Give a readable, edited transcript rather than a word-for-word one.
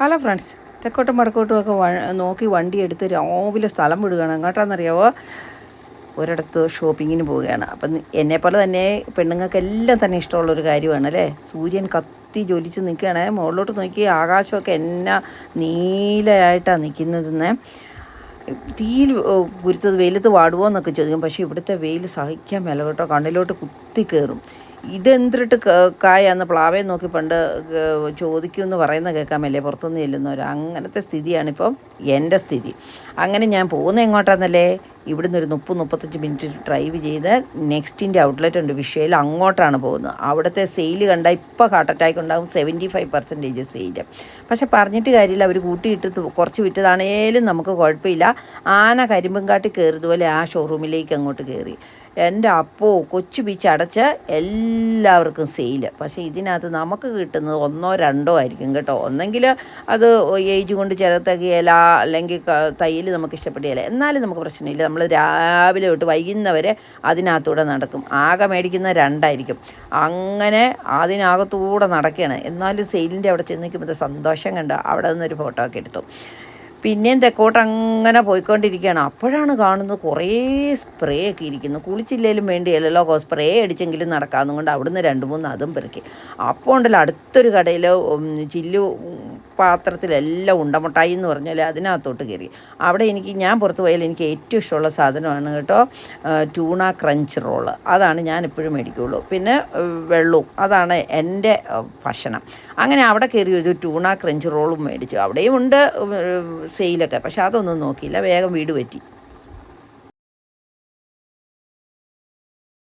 Hello friends, തെക്കോട്ടും വടക്കോട്ടും ഒക്കെ നോക്കി വണ്ടി എടുത്ത് രാവിലെ സ്ഥലം വിടുകയാണ്. എങ്ങോട്ടാണെന്നറിയാവോ? ഒരിടത്ത് ഷോപ്പിങ്ങിന് പോവുകയാണ്. അപ്പം എന്നെപ്പോലെ തന്നെ പെണ്ണുങ്ങൾക്കെല്ലാം തന്നെ ഇഷ്ടമുള്ളൊരു കാര്യമാണ് അല്ലേ. സൂര്യൻ കത്തി ജ്വലിച്ച് നിൽക്കുകയാണ്. മുകളിലോട്ട് നോക്കി ആകാശമൊക്കെ എന്നാ നീലയായിട്ടാണ് നിൽക്കുന്നതെന്ന്. തീയിൽ കുരുത്തത് വെയിലത്ത് വാടുമോ എന്നൊക്കെ ചോദിക്കും. പക്ഷേ ഇവിടുത്തെ വെയിൽ സഹിക്കാൻ മേല കേട്ടോ. കണ്ണിലോട്ട് കുത്തി കയറും. ഇതെന്തിട്ട് കായാന്ന് പ്ലാവേ നോക്കി പണ്ട് ചോദിക്കുമെന്ന് പറയുന്ന കേൾക്കാമല്ലേ പുറത്തുനിന്ന് ചെല്ലുന്നവർ. അങ്ങനത്തെ സ്ഥിതിയാണിപ്പം എൻ്റെ സ്ഥിതി. അങ്ങനെ ഞാൻ പോകുന്നത് എങ്ങോട്ടാണെന്നല്ലേ, ഇവിടുന്ന് ഒരു 30-35 മിനിറ്റ് ഡ്രൈവ് ചെയ്ത് നെക്സ്റ്റിൻ്റെ ഔട്ട്ലെറ്റ് ഉണ്ട് വിഷയിൽ, അങ്ങോട്ടാണ് പോകുന്നത്. അവിടുത്തെ സെയിൽ കണ്ടാൽ ഇപ്പോൾ ഹാർട്ട് അറ്റാക്ക് ഉണ്ടാകും. 75% സെയിൽ. പക്ഷെ പറഞ്ഞിട്ട് കാര്യമില്ല, അവർ കൂട്ടിയിട്ട് കുറച്ച് വിറ്റതാണേലും നമുക്ക് കുഴപ്പമില്ല. ആന കരിമ്പും കാട്ടി കയറിയതുപോലെ ആ ഷോറൂമിലേക്ക് അങ്ങോട്ട് കയറി. എൻ്റെ അപ്പോ കൊച്ചു ബീച്ച് അടച്ച് എല്ലാവർക്കും സെയിൽ. പക്ഷേ ഇതിനകത്ത് നമുക്ക് കിട്ടുന്നത് 1-2 ആയിരിക്കും കേട്ടോ. ഒന്നെങ്കിൽ അത് ഏജ് കൊണ്ട് ചിലത്തകയില, അല്ലെങ്കിൽ തയ്യൽ നമുക്ക് ഇഷ്ടപ്പെടുകയില്ല. എന്നാലും നമുക്ക് പ്രശ്നമില്ല. നമ്മൾ രാവിലെ തൊട്ട് വൈകുന്നവരെ അതിനകത്തൂടെ നടക്കും. ആകെ മേടിക്കുന്ന 2 ആയിരിക്കും. അങ്ങനെ അതിനകത്തൂടെ നടക്കുകയാണ്. എന്നാലും സെയിലിൻ്റെ അവിടെ ചെന്ന് നിൽക്കുമ്പോഴത്തെ സന്തോഷം കണ്ട് അവിടെ നിന്നൊരു ഫോട്ടോ ഒക്കെ എടുത്തു. പിന്നെയും തെക്കോട്ട് അങ്ങനെ പോയിക്കൊണ്ടിരിക്കുകയാണ്. അപ്പോഴാണ് കാണുന്നത് കുറേ സ്പ്രേ ഒക്കെ ഇരിക്കുന്നു. കുളിച്ചില്ലേലും വേണ്ടിയല്ലോ, സ്പ്രേ അടിച്ചെങ്കിലും നടക്കാമെന്നും കൊണ്ട് അവിടുന്ന് 2-3 അതും പെറുക്കി. അപ്പോൾ ഉണ്ടല്ലോ അടുത്തൊരു കടയിൽ ചില്ലു പാത്രത്തിലെല്ലാം ഉണ്ടമുട്ടായി എന്ന് പറഞ്ഞാൽ അതിനകത്തോട്ട് കയറി. അവിടെ ഞാൻ പുറത്ത് പോയാൽ എനിക്ക് ഏറ്റവും ഇഷ്ടമുള്ള സാധനമാണ് കേട്ടോ, ട്യൂണ ക്രഞ്ച് റോള്. അതാണ് ഞാൻ എപ്പോഴും മേടിക്കുകയുള്ളൂ. പിന്നെ വെള്ളവും, അതാണ് എൻ്റെ ഭക്ഷണം. അങ്ങനെ അവിടെ കയറി ഒരു ട്യൂണ ക്രഞ്ച് റോളും മേടിച്ചു. അവിടെയും ഉണ്ട് സെയിലൊക്കെ, പക്ഷെ അതൊന്നും നോക്കിയില്ല, വേഗം വീട് പറ്റി.